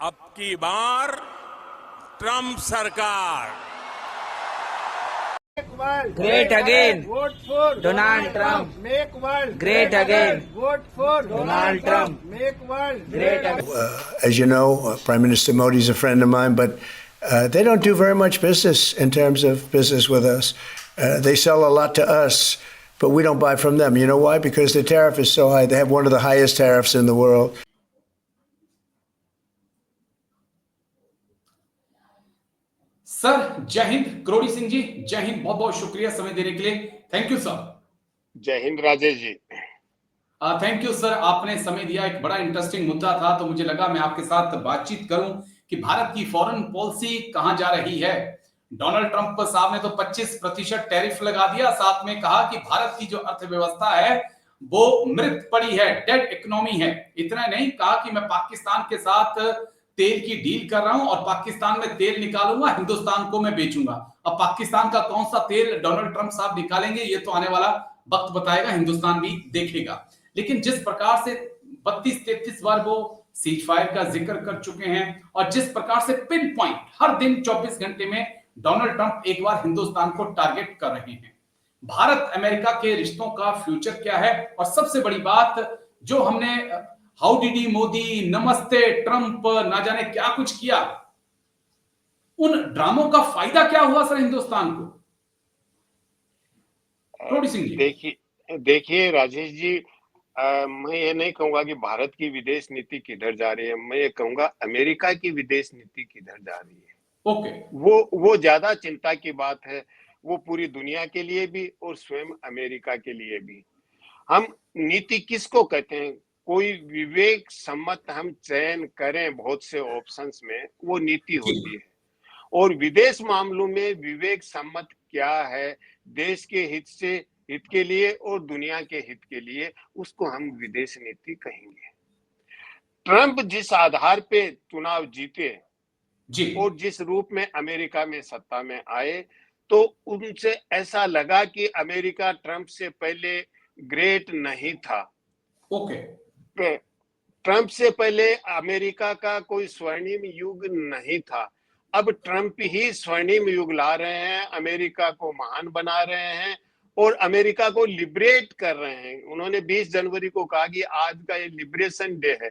अब की बार ट्रंप सरकार Great again. Vote for Donald Trump. Make world Great again. Vote for Donald Trump. Make world Great again. As you know, Prime Minister Modi is a friend of mine, but they don't do very much business in terms of business with us. They sell a lot to us, but we don't buy from them. You know why? Because the tariff is so high. They have one of the highest tariffs in the world. Sir जय हिंद। करोड़ी सिंह जी जय हिंद, बहुत बहुत शुक्रिया समय देने के लिए। Thank you sir. जय Hind Rajesh ji. Thank you sir, आपने समय दिया। एक बड़ा इंटरेस्टिंग मुद्दा था तो मुझे लगा मैं आपके साथ बातचीत करूं कि भारत की फॉरेन पॉलिसी कहां जा रही है। डोनाल्ड ट्रंप साहब ने तो 25% टैरिफ लगा दिया, साथ में कहा कि भारत की जो अर्थव्यवस्था है वो मृत पड़ी है, डेड इकोनॉमी है। इतना नहीं, कहा कि मैं पाकिस्तान के साथ तेल की डील कर रहा हूं और पाकिस्तान में तेल निकालूंगा, हिंदुस्तान को मैं बेचूंगा। अब पाकिस्तान का कौन सा तेल डोनाल्ड ट्रंप साहब निकालेंगे ये तो आने वाला वक्त बताएगा, हिंदुस्तान भी देखेगा। लेकिन जिस प्रकार से 32-33 बार वो सीज फायर का जिक्र कर चुके हैं और जिस प्रकार से पिन पॉइंट हर दिन 24 घंटे में डोनाल्ड ट्रंप एक बार हिंदुस्तान को टारगेट कर रहे हैं, भारत अमेरिका के रिश्तों का फ्यूचर क्या है। और सबसे बड़ी बात जो हमने हाउ डिड मोदी, नमस्ते ट्रंप, ना जाने क्या कुछ किया, उन ड्रामों का फायदा क्या हुआ सर हिंदुस्तान को? करोड़ी सिंह जी। देखिए राजेश जी, मैं ये नहीं कहूंगा कि भारत की विदेश नीति किधर जा रही है, मैं ये कहूंगा अमेरिका की विदेश नीति किधर जा रही है। ओके। वो ज्यादा चिंता की बात है, वो पूरी दुनिया के लिए भी और स्वयं अमेरिका के लिए भी। हम नीति किसको कहते हैं? कोई विवेक सम्मत हम चयन करें बहुत से ऑप्शंस में, वो नीति होती है। और विदेश मामलों में विवेक सम्मत क्या है, देश के हित के लिए और दुनिया के हित के लिए, उसको हम विदेश नीति कहेंगे। ट्रंप जिस आधार पे चुनाव जीते जी और जिस रूप में अमेरिका में सत्ता में आए, तो उनसे ऐसा लगा कि अमेरिका ट्रंप से पहले ग्रेट नहीं था। ओके। ट्रंप से पहले अमेरिका का कोई स्वर्णिम युग नहीं था। अब ट्रंप ही स्वर्णिम युग ला रहे हैं, अमेरिका को महान बना रहे हैं और अमेरिका को लिबरेट कर रहे हैं। उन्होंने 20 जनवरी को कहा कि आज का ये लिबरेशन डे है।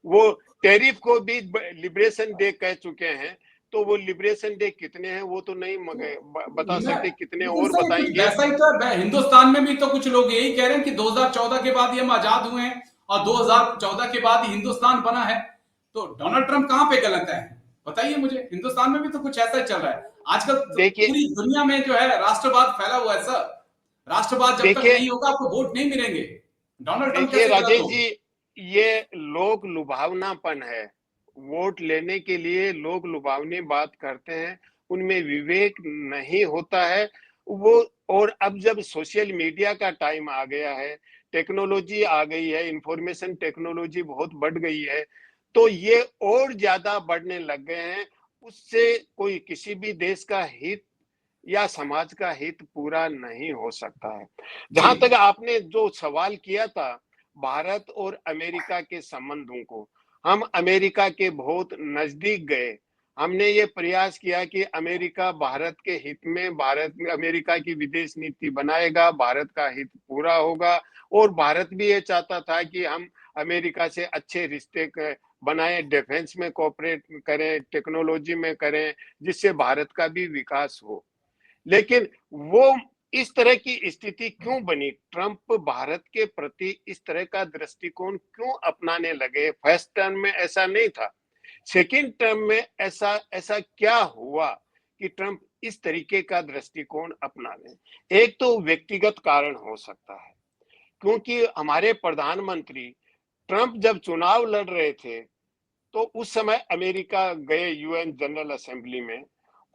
वो टैरिफ को भी लिबरेशन डे कह चुके हैं, तो वो लिबरेशन डे कितने हैं वो तो नहीं बता सकते, कितने और बताएंगे। वैसा ही तो हिंदुस्तान में भी तो कुछ लोग यही कह रहे हैं कि 2014 के बाद ही हम आजाद हुए हैं और 2014 के बाद ही हिंदुस्तान बना है। तो डोनाल्ड ट्रंप कहां पे गलत है बताइए मुझे। हिंदुस्तान में भी तो कुछ ऐसा ही चल रहा है आजकल। तो पूरी दुनिया में जो है राष्ट्रवाद फैला हुआ है सर। राष्ट्रवाद जब तक नहीं होगा आपको वोट नहीं मिलेंगे। डोनाल्ड ट्रंप कैसे राजेश जी, ये लोग लुभावनापन है। वोट लेने के लिए लोग लुभावनी बात करते हैं, उनमें विवेक नहीं होता है वो। और अब जब सोशल मीडिया का टाइम आ गया है, टेक्नोलॉजी आ गई है, इंफॉर्मेशन टेक्नोलॉजी बहुत बढ़ गई है, तो ये और ज्यादा बढ़ने लग गए हैं। उससे कोई किसी भी देश का हित या समाज का हित पूरा नहीं हो सकता है। जहां तक आपने जो सवाल किया था भारत और अमेरिका के संबंधों को, हम अमेरिका के बहुत नजदीक गए। हमने ये प्रयास किया कि अमेरिका भारत के हित में, भारत में अमेरिका की विदेश नीति बनाएगा, भारत का हित पूरा होगा। और भारत भी ये चाहता था कि हम अमेरिका से अच्छे रिश्ते बनाए, डिफेंस में कोऑपरेट करें, टेक्नोलॉजी में करें, जिससे भारत का भी विकास हो। लेकिन वो इस तरह की स्थिति क्यों बनी? ट्रंप भारत के प्रति इस तरह का दृष्टिकोण क्यों अपनाने लगे? फर्स्ट टर्म में ऐसा नहीं था, सेकेंड टर्म में ऐसा क्या हुआ कि ट्रंप इस तरीके का दृष्टिकोण अपना ले? एक तो व्यक्तिगत कारण हो सकता है, क्योंकि हमारे प्रधानमंत्री ट्रंप जब चुनाव लड़ रहे थे तो उस समय अमेरिका गए यूएन जनरल असेंबली में,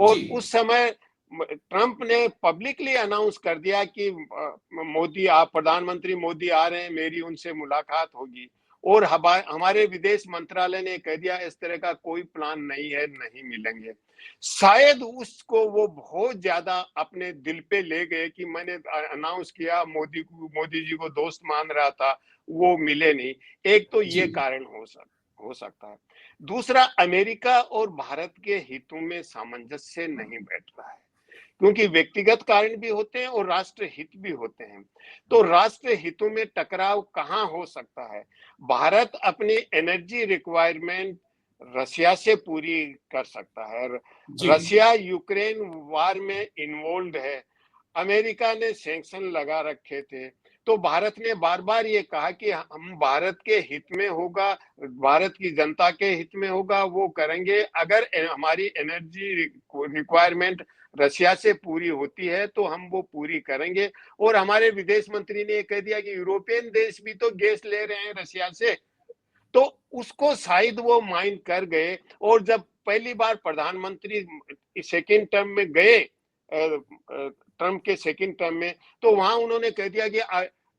और उस समय ट्रंप ने पब्लिकली अनाउंस कर दिया कि मोदी, आप प्रधानमंत्री मोदी आ रहे हैं, मेरी उनसे मुलाकात होगी। और हमारे विदेश मंत्रालय ने कह दिया इस तरह का कोई प्लान नहीं है, नहीं मिलेंगे। शायद उसको वो बहुत ज्यादा अपने दिल पे ले गए कि मैंने अनाउंस किया, मोदी जी को दोस्त मान रहा था, वो मिले नहीं। एक तो ये कारण हो सकता। हो सकता है। दूसरा, अमेरिका और भारत के हितों में सामंजस्य नहीं बैठ रहा है, क्योंकि व्यक्तिगत कारण भी होते हैं और राष्ट्र हित भी होते हैं। तो राष्ट्र हितों में टकराव कहाँ हो सकता है? भारत अपनी एनर्जी रिक्वायरमेंट रशिया से पूरी कर सकता है। जी रशिया यूक्रेन वार में इन्वॉल्व है। अमेरिका ने सैंक्शन लगा रखे थे। तो भारत ने बार बार ये कहा कि हम भारत के हित में होगा, भारत की जनता के हित में होगा, वो करेंगे। अगर हमारी एनर्जी रिक्वायरमेंट रशिया से पूरी होती है तो हम वो पूरी करेंगे। और हमारे विदेश मंत्री ने कह दिया कि यूरोपियन देश भी तो गैस ले रहे हैं रशिया से, तो उसको शायद वो माइंड कर गए। और जब पहली बार प्रधानमंत्री सेकेंड टर्म में गए, ट्रम्प के सेकेंड टर्म में, तो वहां उन्होंने कह दिया कि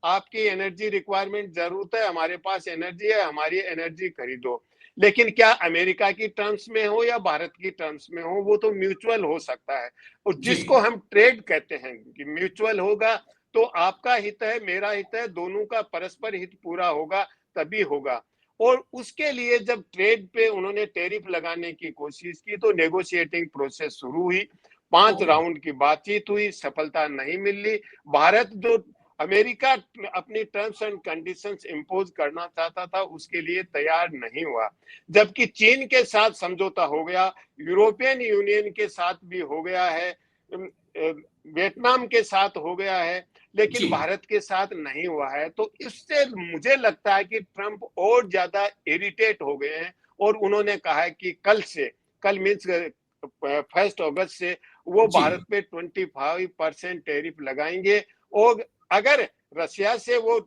आपकी एनर्जी रिक्वायरमेंट जरूरत है, हमारे पास एनर्जी है, हमारी एनर्जी खरीदो। लेकिन क्या अमेरिका की टर्म्स में हो या भारत की टर्म्स में हो, वो तो म्यूचुअल हो सकता है। और जी जिसको हम ट्रेड कहते हैं कि म्यूचुअल होगा, तो आपका हित है, मेरा हित है, दोनों का परस्पर हित पूरा होगा तभी होगा। और उसके लिए जब ट्रेड पे उन्होंने टैरिफ लगाने की कोशिश की तो नेगोशिएटिंग प्रोसेस शुरू हुई। 5 ओके राउंड की बातचीत हुई, सफलता नहीं मिली। भारत जो अमेरिका अपनी टर्म्स एंड कंडीशंस इंपोज करना चाहता था उसके लिए तैयार नहीं हुआ। जबकि चीन के साथ समझौता हो गया, यूरोपियन यूनियन के साथ भी हो गया है, वियतनाम के साथ हो गया है, लेकिन जी भारत के साथ नहीं हुआ है। तो इससे मुझे लगता है कि ट्रंप और ज्यादा इरिटेट हो गए हैं और उन्होंने कहा है कि कल मीन्स 1 अगस्त से वो जी भारत पे 25% टैरिफ लगाएंगे। और अगर रशिया से वो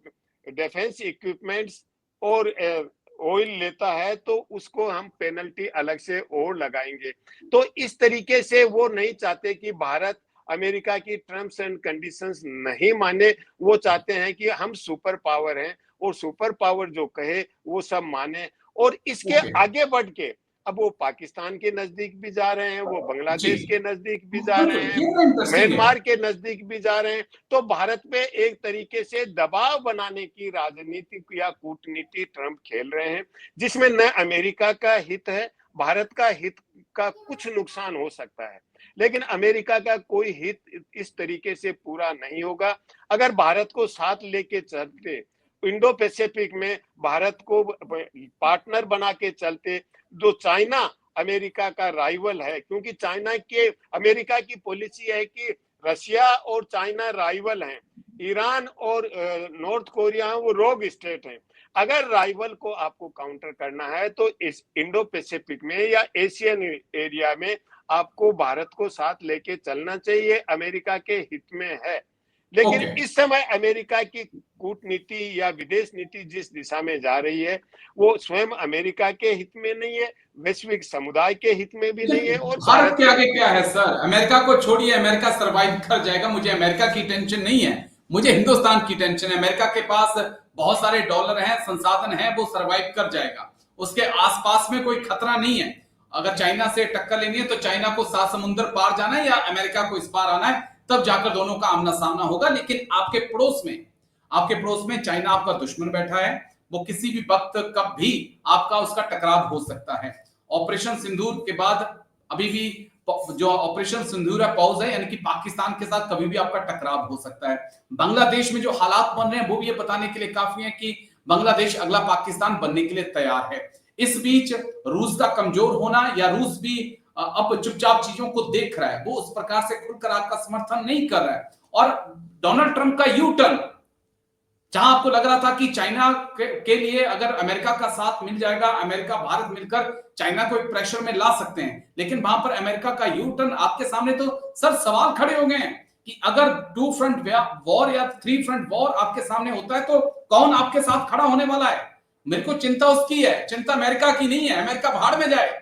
डिफेंस इक्विपमेंट्स और ऑयल लेता है तो उसको हम पेनल्टी अलग से और लगाएंगे। तो इस तरीके से वो नहीं चाहते कि भारत अमेरिका की टर्म्स एंड कंडीशंस नहीं माने। वो चाहते हैं कि हम सुपर पावर हैं और सुपर पावर जो कहे वो सब माने। और इसके ओके आगे बढ़ के अब वो पाकिस्तान के नजदीक भी जा रहे हैं, वो जी बांग्लादेश के नजदीक भी जा रहे बिल्कुल हैं, ये बड़ा इंटरेस्टिंग है म्यांमार के नजदीक भी जा रहे हैं। तो भारत पे एक तरीके से दबाव बनाने की राजनीति या कूटनीति ट्रंप खेल रहे हैं, जिसमें न अमेरिका का हित है, भारत का हित का कुछ नुकसान हो सकता है, लेकिन अमेरिका का कोई हित इस तरीके से पूरा नहीं होगा। अगर भारत को साथ लेके चलते, इंडो पैसिफिक में भारत को पार्टनर बना के चलते, जो चाइना अमेरिका का राइवल है, क्योंकि चाइना के अमेरिका की पॉलिसी है कि रशिया और चाइना राइवल हैं, ईरान और नॉर्थ कोरिया वो रोग स्टेट हैं। अगर राइवल को आपको काउंटर करना है तो इस इंडो पैसिफिक में या एशियन एरिया में आपको भारत को साथ लेके चलना चाहिए, अमेरिका के हित में है। लेकिन ओके इस समय अमेरिका की कूटनीति या विदेश नीति जिस दिशा में जा रही है वो स्वयं अमेरिका के हित में नहीं है, वैश्विक समुदाय के हित में भी नहीं है और भारत के आगे क्या है सर? अमेरिका को छोड़िए, अमेरिका सरवाइव कर जाएगा, मुझे अमेरिका की टेंशन नहीं है, मुझे हिंदुस्तान की टेंशन है। अमेरिका के पास बहुत सारे डॉलर हैं, संसाधन है, वो सरवाइव कर जाएगा, उसके आसपास में कोई खतरा नहीं है। अगर चाइना से टक्कर लेनी है तो चाइना को 7 समुद्र पार जाना है या अमेरिका को इस पार आना है, तब जाकर दोनों का आमना सामना होगा। लेकिन आपके पड़ोस में चाइना आपका दुश्मन बैठा है, वो किसी भी वक्त कब भी आपका उसका टकराव हो सकता है। ऑपरेशन सिंदूर के बाद अभी भी जो ऑपरेशन सिंदूर है पॉज है, यानी कि पाकिस्तान के साथ कभी भी आपका टकराव हो सकता है। बांग्लादेश में जो हालात बन रहे हैं वो भी ये बताने के लिए काफी है कि बांग्लादेश अगला पाकिस्तान बनने के लिए तैयार है। इस बीच रूस का कमजोर होना या रूस भी अब चुपचाप चीजों को देख रहा है, वो उस प्रकार से खुलकर आपका समर्थन नहीं कर रहा है। और डोनाल्ड ट्रंप का यू टर्न, जहां आपको लग रहा था कि चाइना के लिए अगर अमेरिका का साथ मिल जाएगा, अमेरिका भारत मिलकर चाइना को एक प्रेशर में ला सकते हैं, लेकिन वहां पर अमेरिका का यू टर्न आपके सामने तो सर सवाल खड़े हो गए हैं कि अगर 2 फ्रंट वॉर या 3 फ्रंट वॉर आपके सामने होता है तो कौन आपके साथ खड़ा होने वाला है? मेरे को चिंता उसकी है, चिंता अमेरिका की नहीं है। अमेरिका भाड़ में जाए।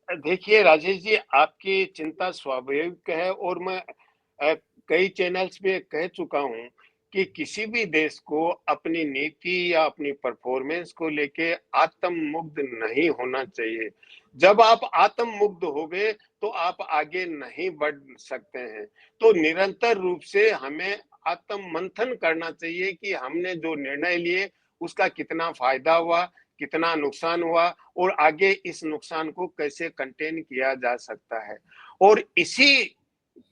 देखिए राजेश जी, आपकी चिंता स्वाभाविक है और मैं कई चैनल्स पे कह चुका हूं कि किसी भी देश को अपनी नीति या अपनी परफॉर्मेंस को लेके आत्ममुग्ध नहीं होना चाहिए। जब आप आत्ममुग्ध हो गए तो आप आगे नहीं बढ़ सकते हैं। तो निरंतर रूप से हमें आत्म मंथन करना चाहिए कि हमने जो निर्णय लिए उसका कितना फायदा हुआ, कितना नुकसान हुआ और आगे इस नुकसान को कैसे कंटेन किया जा सकता है। और इसी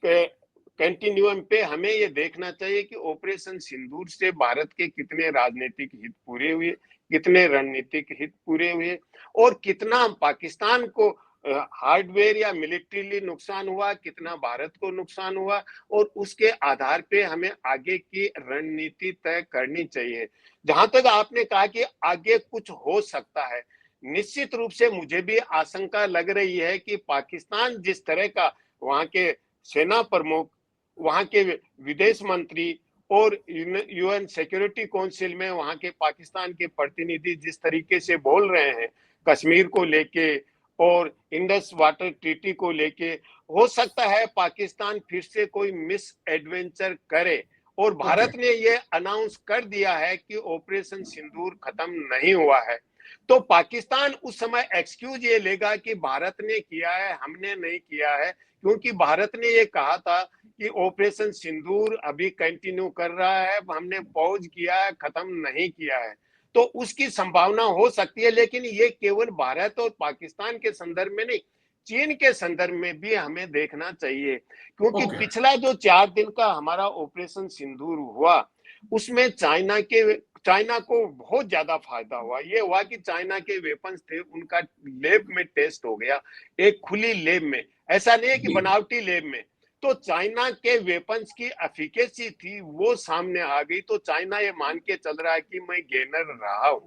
कंटिन्यूम पे हमें ये देखना चाहिए कि ऑपरेशन सिंदूर से भारत के कितने राजनीतिक हित पूरे हुए, कितने रणनीतिक हित पूरे हुए और कितना पाकिस्तान को हार्डवेयर या मिलिट्रीली नुकसान हुआ, कितना भारत को नुकसान हुआ और उसके आधार पे हमें आगे की रणनीति तय करनी चाहिए। जहां तक आपने कहा कि आगे कुछ हो सकता है, निश्चित रूप से मुझे भी आशंका लग रही है कि पाकिस्तान जिस तरह का वहां के सेना प्रमुख, वहां के विदेश मंत्री और यूएन सिक्योरिटी काउंसिल में वहां के पाकिस्तान के प्रतिनिधि जिस तरीके से बोल रहे हैं कश्मीर को लेके और इंडस वाटर ट्रीटी को लेके, हो सकता है पाकिस्तान फिर से कोई मिस एडवेंचर करे। और भारत ने ये अनाउंस कर दिया है कि ऑपरेशन सिंदूर खत्म नहीं हुआ है, तो पाकिस्तान उस समय एक्सक्यूज ये लेगा कि भारत ने किया है, हमने नहीं किया है, क्योंकि भारत ने ये कहा था कि ऑपरेशन सिंदूर अभी कंटिन्यू कर रहा है, हमने पॉज किया है, खत्म नहीं किया है। तो उसकी संभावना हो सकती है, लेकिन ये केवल भारत और पाकिस्तान के संदर्भ में नहीं, चीन के संदर्भ में भी हमें देखना चाहिए, क्योंकि पिछला जो 4 दिन का हमारा ऑपरेशन सिंदूर हुआ उसमें चाइना को बहुत ज्यादा फायदा हुआ। ये हुआ कि चाइना के वेपन्स थे, उनका लैब में टेस्ट हो गया, एक खुली लैब में, ऐसा नहीं है कि बनावटी लैब में। तो चाइना के वेपन्स की एफिकेसी थी वो सामने आ गई, तो चाइना ये मान के चल रहा है कि मैं गेनर रहा हूं।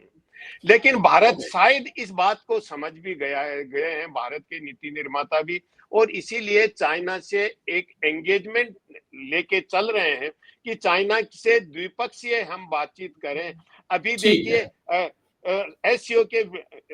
लेकिन भारत शायद इस बात को समझ भी गए हैं, भारत के नीति निर्माता भी, और इसीलिए चाइना से एक एंगेजमेंट लेके चल रहे हैं कि चाइना से द्विपक्षीय हम बातचीत करें। अभी देखिए एससीओ के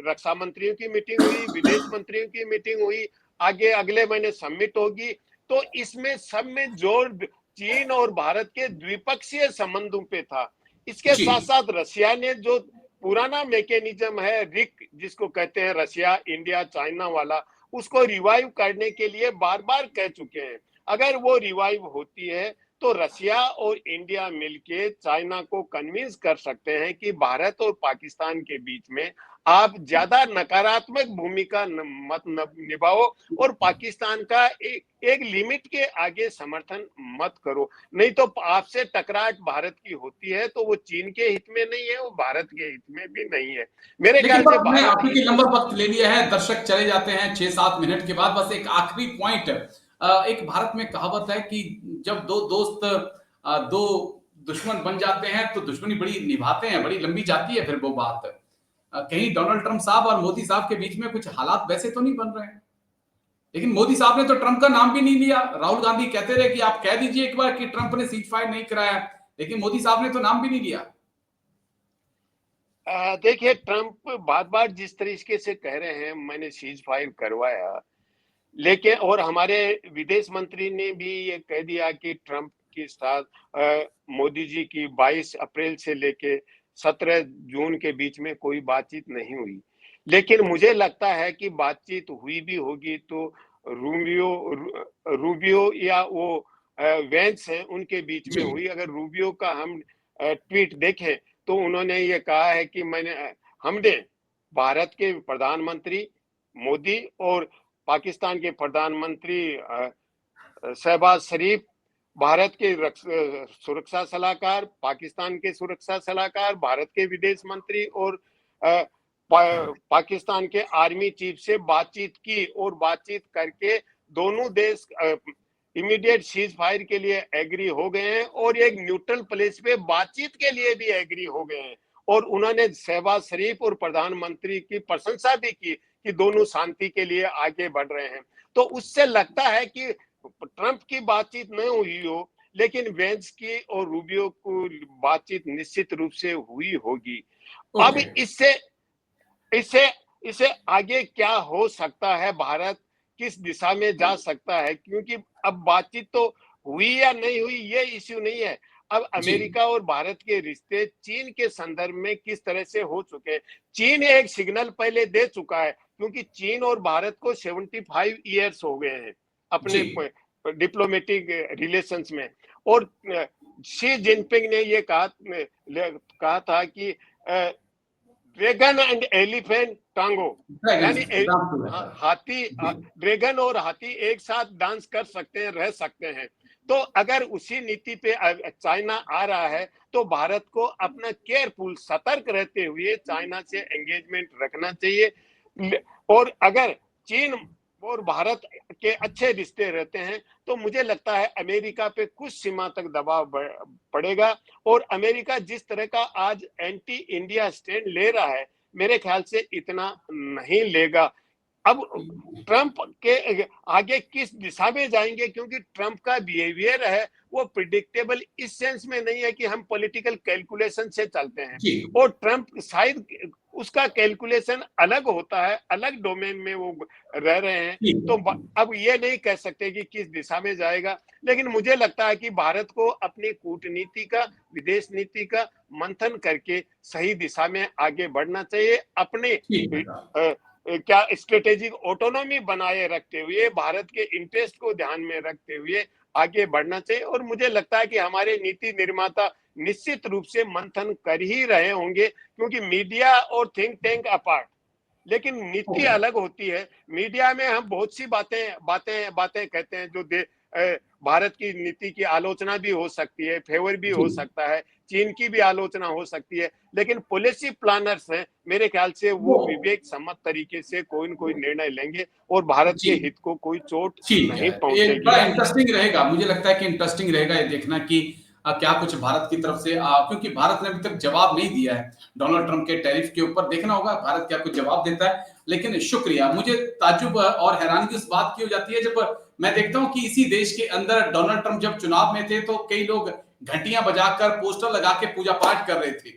रक्षा मंत्रियों की मीटिंग हुई, विदेश मंत्रियों की मीटिंग हुई, आगे अगले महीने समिट होगी। तो इसमें सब में जोर चीन और भारत के द्विपक्षीय संबंधों पे था। इसके साथ साथ रशिया ने जो पुराना मैकेनिज्म है रिक जिसको कहते हैं, रशिया इंडिया चाइना वाला, उसको रिवाइव करने के लिए बार बार कह चुके हैं। अगर वो रिवाइव होती है तो रशिया और इंडिया मिलके चाइना को कन्विंस कर सकते हैं कि भारत और पाकिस्तान के बीच में आप ज्यादा नकारात्मक भूमिका मत निभाओ और पाकिस्तान का एक लिमिट के आगे समर्थन मत करो, नहीं तो आपसे टकराहट भारत की होती है तो वो चीन के हित में नहीं है, वो भारत के हित में भी नहीं है। मेरे ख्याल से भारत आपने लंबा वक्त ले लिया है, दर्शक चले जाते हैं 6-7 मिनट के बाद। बस एक आखिरी पॉइंट, एक भारत में कहावत है कि जब दो दोस्त दो दुश्मन बन जाते हैं तो दुश्मनी बड़ी निभाते हैं, बड़ी लंबी जाती है फिर वो बात। कहीं डोनाल्ड ट्रंप साहब और मोदी साहब के बीच में कुछ हालात वैसे तो नहीं बन रहे हैं, लेकिन मोदी साहब ने तो ट्रंप का नाम भी नहीं लिया। राहुल गांधी कहते रहे कि आप कह दीजिए एक बार कि ट्रंप ने सीज फायर नहीं कराया, लेकिन मोदी साहब ने तो नाम भी नहीं लिया। देखिए, ट्रंप बार बार जिस तरीके से कह रहे हैं मैंने सीज फायर करवाया, लेकिन और हमारे विदेश मंत्री ने भी ये कह दिया कि ट्रंप के साथ मोदी जी की 22 अप्रैल से लेके 17 जून के बीच में कोई बातचीत नहीं हुई। लेकिन मुझे लगता है कि बातचीत हुई भी होगी तो रूबियो या वो वेंस हैं उनके बीच में हुई। अगर रूबियो का हम ट्वीट देखें तो उन्होंने ये कहा है कि हमने भारत के प्रधानमंत्री मोदी और पाकिस्तान के प्रधानमंत्री शहबाज शरीफ, भारत के सुरक्षा सलाहकार, पाकिस्तान के सुरक्षा सलाहकार, भारत के विदेश मंत्री और पाकिस्तान के आर्मी चीफ से बातचीत की और बातचीत करके दोनों देश इमीडिएट सीज फायर के लिए एग्री हो गए हैं और एक न्यूट्रल प्लेस पे बातचीत के लिए भी एग्री हो गए हैं। और उन्होंने शहबाज शरीफ और प्रधानमंत्री की प्रशंसा भी की कि दोनों शांति के लिए आगे बढ़ रहे हैं। तो उससे लगता है कि ट्रंप की बातचीत न हुई हो, लेकिन वेंस की और रूबियो को बातचीत निश्चित रूप से हुई होगी। अब इससे आगे क्या हो सकता है, भारत किस दिशा में जा सकता है, क्योंकि अब बातचीत तो हुई या नहीं हुई ये इश्यू नहीं है। अब अमेरिका और भारत के रिश्ते चीन के संदर्भ में किस तरह से हो चुके हैं। चीन एक सिग्नल पहले दे चुका है, क्योंकि चीन और भारत को 75 ईयर्स हो गए हैं अपने डिप्लोमेटिक रिलेशंस में। और शी जिनपिंग ने ये कहा था कि ड्रैगन एंड एलिफेंट टांगो, यानी हाथी, ड्रैगन और हाथी एक साथ डांस कर सकते हैं, रह सकते हैं। तो अगर उसी नीति पे चाइना आ रहा है तो भारत को अपना केयरफुल, सतर्क रहते हुए चाइना से एंगेजमेंट रखना चाहिए। और अगर चीन और भारत के अच्छे रिश्ते रहते हैं तो मुझे लगता है अमेरिका पे कुछ सीमा तक दबाव पड़ेगा। और अमेरिका जिस तरह का आज एंटी इंडिया स्टैंड ले रहा है, मेरे ख्याल से इतना नहीं लेगा। अब ट्रंप के आगे किस दिशा में जाएंगे, क्योंकि ट्रंप का बिहेवियर है वो प्रिडिक्टेबल इस सेंस में नहीं है कि हम पॉलिटिकल कैलकुलेशन से चलते हैं, और ट्रंप शायद उसका कैलकुलेशन अलग होता है, अलग डोमेन में वो रह रहे हैं। तो अब ये नहीं कह सकते कि किस दिशा में जाएगा, लेकिन मुझे लगता है कि भारत को अपनी कूटनीति का, विदेश नीति का मंथन करके सही दिशा में आगे बढ़ना चाहिए। अपने क्या स्ट्रेटेजिक ऑटोनॉमी बनाए रखते हुए, भारत के इंटरेस्ट को ध्यान में रखते हुए आगे बढ़ना चाहिए। और मुझे लगता है कि हमारे नीति निर्माता निश्चित रूप से मंथन कर ही रहे होंगे, क्योंकि मीडिया और थिंक टैंक अपार्ट, लेकिन नीति अलग होती है। मीडिया में हम बहुत सी बातें कहते हैं जो भारत की नीति की आलोचना भी हो सकती है, फेवर भी हो सकता है, चीन की भी आलोचना हो सकती है, लेकिन पॉलिसी प्लानर्स हैं, मेरे ख्याल से वो विवेक सम्मत तरीके से कोई न कोई निर्णय लेंगे और भारत के हित को कोई चोट नहीं पहुंचेगी। बड़ा इंटरेस्टिंग रहेगा, मुझे लगता है कि इंटरेस्टिंग रहेगा ये देखना कि क्या कुछ भारत की तरफ से, क्योंकि भारत ने अभी तक जवाब नहीं दिया है डोनाल्ड ट्रंप के टैरिफ के ऊपर। देखना होगा भारत क्या कुछ जवाब देता है। लेकिन शुक्रिया, मुझे ताज्जुब और हैरानगी उस बात की हो जाती है जब मैं देखता हूं कि इसी देश के अंदर डोनाल्ड ट्रंप जब चुनाव में थे तो कई लोग घंटियां बजाकर, पोस्टर लगा के पूजा पाठ कर रहे थे।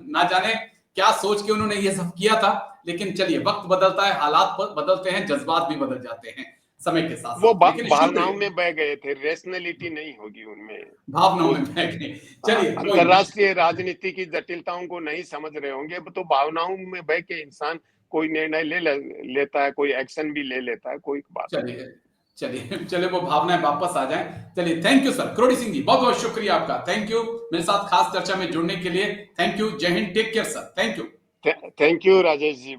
ना जाने क्या सोच के उन्होंने ये सब किया था। लेकिन चलिए, वक्त बदलता है, हालात बदलते हैं, जज्बात भी बदल जाते हैं समय के साथ। वो भावनाओं में बह गए थे, रेशनैलिटी नहीं होगी उनमें, भावनाओं में बह गए। चलिए, अंतरराष्ट्रीय राजनीति की जटिलताओं को नहीं समझ रहे होंगे, तो भावनाओं में बह के इंसान कोई निर्णय लेता है, कोई एक्शन भी ले लेता है, कोई बात। चलिए वो भावनाएं वापस आ जाएं। चलिए, थैंक यू सर। करोड़ी सिंह जी, बहुत बहुत शुक्रिया आपका, थैंक यू मेरे साथ खास चर्चा में जुड़ने के लिए। Thank you, Jai Hind, take care sir, thank you. Thank you Rajesh ji.